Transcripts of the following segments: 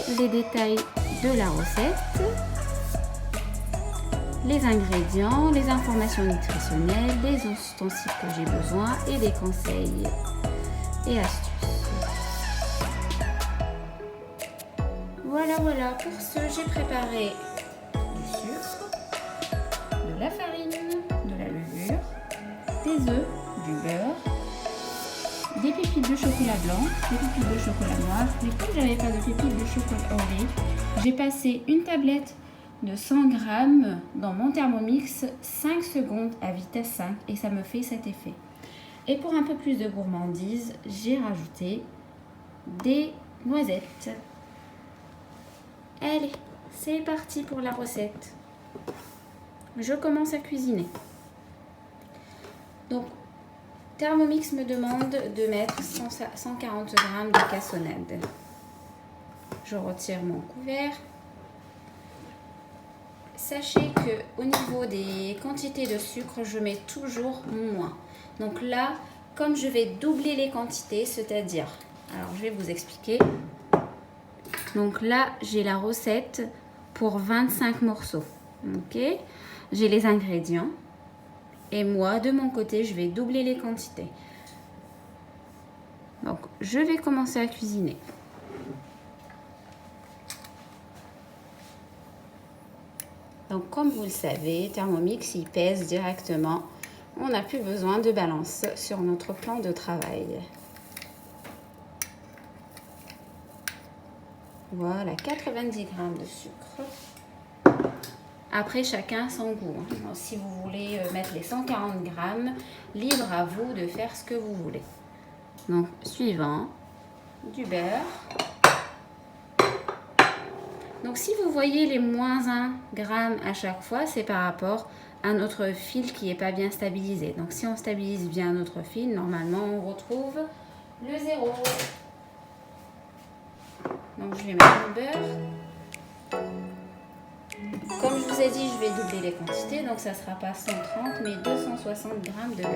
j'ai les détails de la recette, les ingrédients, les informations nutritionnelles, les ustensiles que j'ai besoin et des conseils et astuces. Voilà, pour ce, j'ai préparé du sucre, de la farine, de la levure, des œufs, du beurre, des pépites de chocolat blanc, des pépites de chocolat noir. Mais comme j'avais pas de pépites de chocolat au lait, j'ai passé une tablette de 100 g dans mon Thermomix 5 secondes à vitesse 5 et ça me fait cet effet. Et pour un peu plus de gourmandise, j'ai rajouté des noisettes. Allez, c'est parti pour la recette. Je commence à cuisiner. Donc, Thermomix me demande de mettre 140 g de cassonade. Je retire mon couvert. Sachez que au niveau des quantités de sucre, je mets toujours moins. Donc là, comme je vais doubler les quantités, c'est-à-dire, alors je vais vous expliquer. Donc là, j'ai la recette pour 25 morceaux. Ok, j'ai les ingrédients. Et moi, de mon côté, je vais doubler les quantités. Donc, je vais commencer à cuisiner. Donc, comme vous le savez, Thermomix, il pèse directement. On n'a plus besoin de balance sur notre plan de travail. Voilà, 90 g de sucre. Après, chacun son goût. Donc, si vous voulez mettre les 140 g, libre à vous de faire ce que vous voulez. Donc, suivant, du beurre. Donc, si vous voyez les moins 1 g à chaque fois, c'est par rapport à notre fil qui n'est pas bien stabilisé. Donc, si on stabilise bien notre fil, normalement, on retrouve le 0. Donc, je vais mettre le beurre. Comme je vous ai dit, je vais doubler les quantités. Donc, ça ne sera pas 130, mais 260 g de beurre.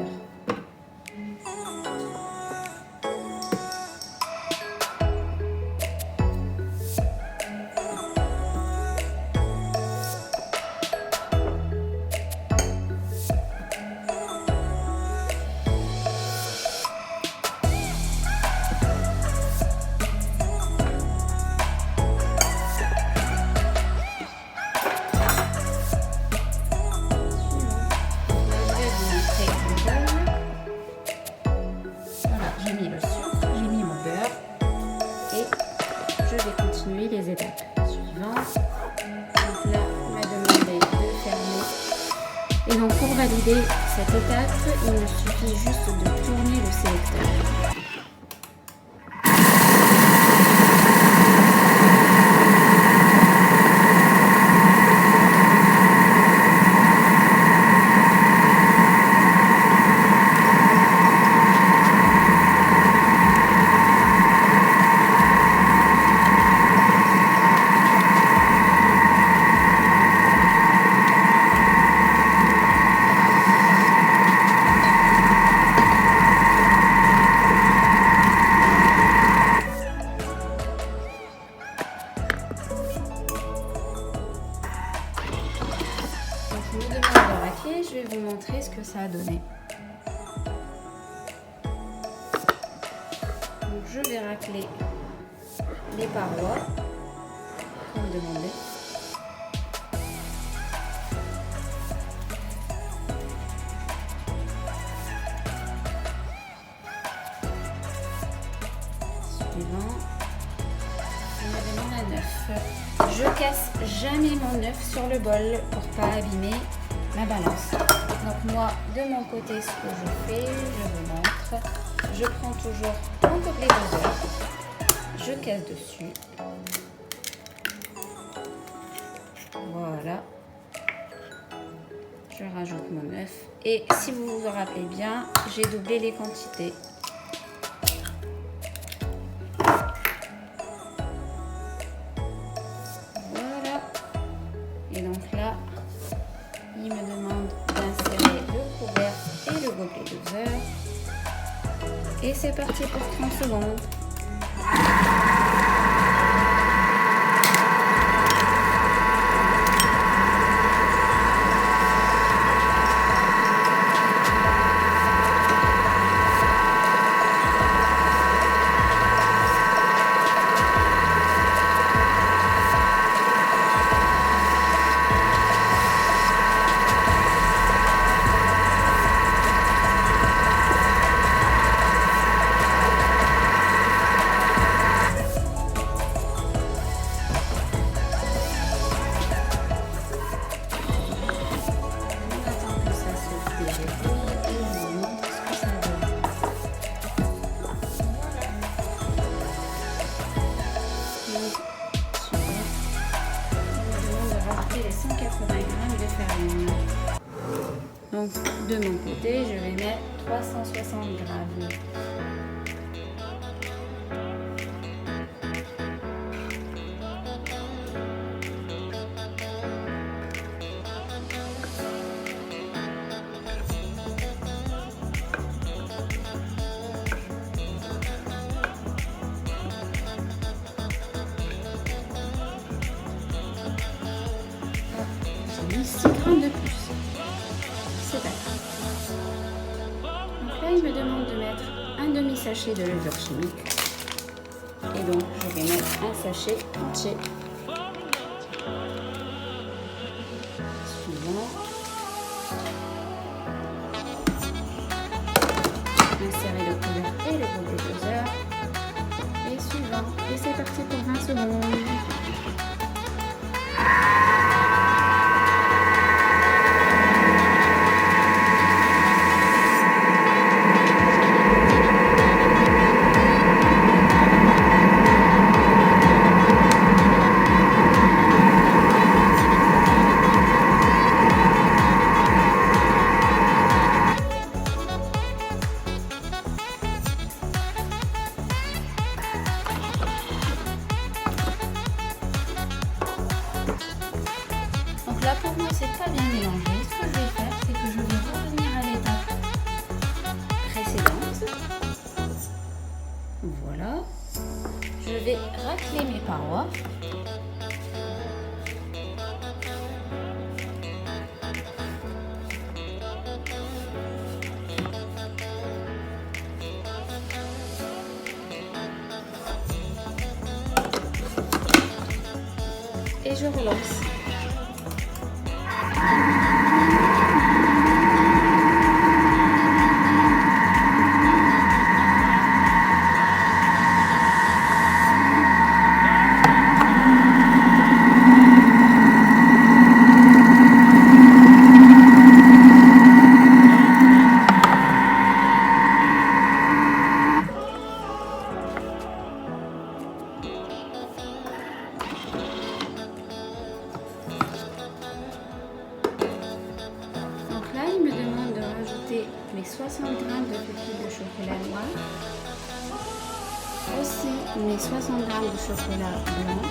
J'ai mis le sucre, j'ai mis mon beurre et je vais continuer les étapes suivantes. Donc là, on m'a demandé de fermer. Et donc pour valider cette étape, il me suffit juste de tourner le sélecteur. Je vais vous montrer ce que ça a donné. Donc je vais racler les parois comme demandé. Suivant, on me demande un œuf. Je casse jamais mon œuf sur le bol pour pas abîmer ma balance. Donc moi, de mon côté, ce que je fais, je vous montre. Je prends toujours mon gobelet de beurre, je casse dessus. Voilà. Je rajoute mon œuf. Et si vous vous rappelez bien, j'ai doublé les quantités. Voilà. Et donc là, il me demande d'insérer le couvert et le gobelet de beurre. Et c'est parti pour 30 secondes. Donc de mon côté, je vais mettre 360 grammes. J'ai mis 6 grammes de plus. C'est pas grave. Donc là, il me demande de mettre un demi-sachet de levure chimique. Et donc, je vais mettre un sachet entier. Suivant. Insérer le couvercle et le gobelet doseur. Et suivant. Et c'est parti pour 20 secondes. Là pour moi c'est pas bien mélangé. Ce que je vais faire c'est que je vais revenir à l'étape précédente. Voilà. Je vais racler mes parois. Et je relance. Mes 60 g de pépites de chocolat noir, aussi mes 60 g de chocolat blanc.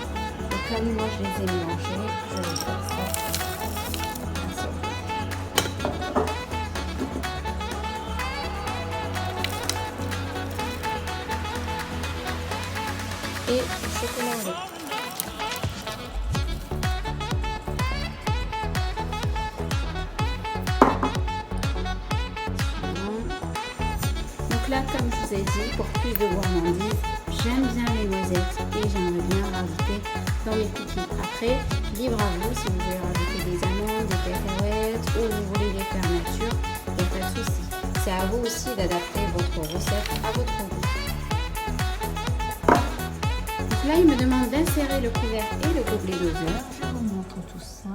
Et comme moi je les ai mélangés, je vais faire ça. Et chocolat au lait. Là, comme je vous ai dit, pour plus de gourmandise, j'aime bien les noisettes et j'aimerais bien rajouter dans mes cookies. Après, libre à vous si vous voulez rajouter des amandes, des cacahuètes ou vous voulez les faire nature, il n'y a pas de souci. C'est à vous aussi d'adapter votre recette à votre goût. Donc là, il me demande d'insérer le couvercle et le gobelet doseur. Je vous montre tout ça.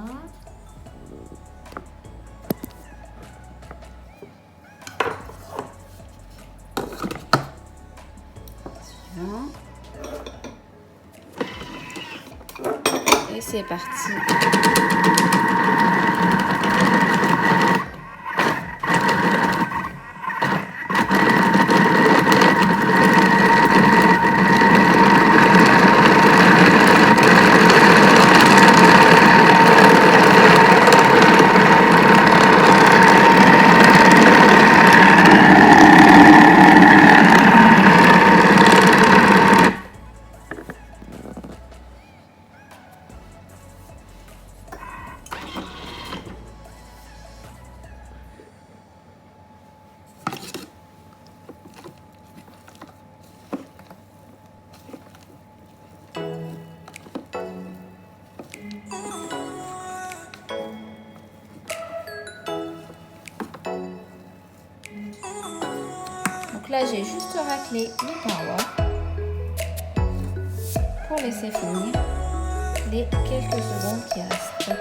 Et c'est parti. Donc là, j'ai juste raclé les parois pour laisser finir les quelques secondes qui restent.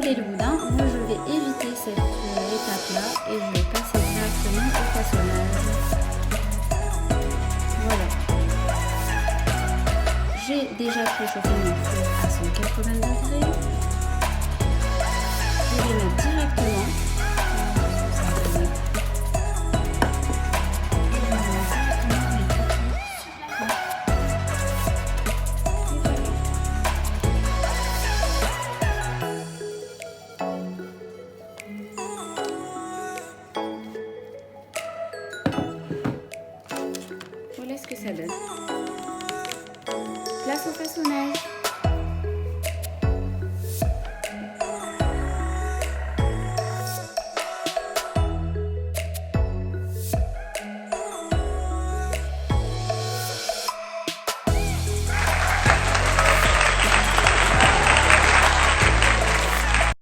mouler le boudin, moi je vais éviter cette étape-là et je vais passer directement au façonnage. Voilà. J'ai déjà préchauffé mon four à 180 degrés. Je vais les mettre directement. Voilà ce que ça donne. Place au façonnage.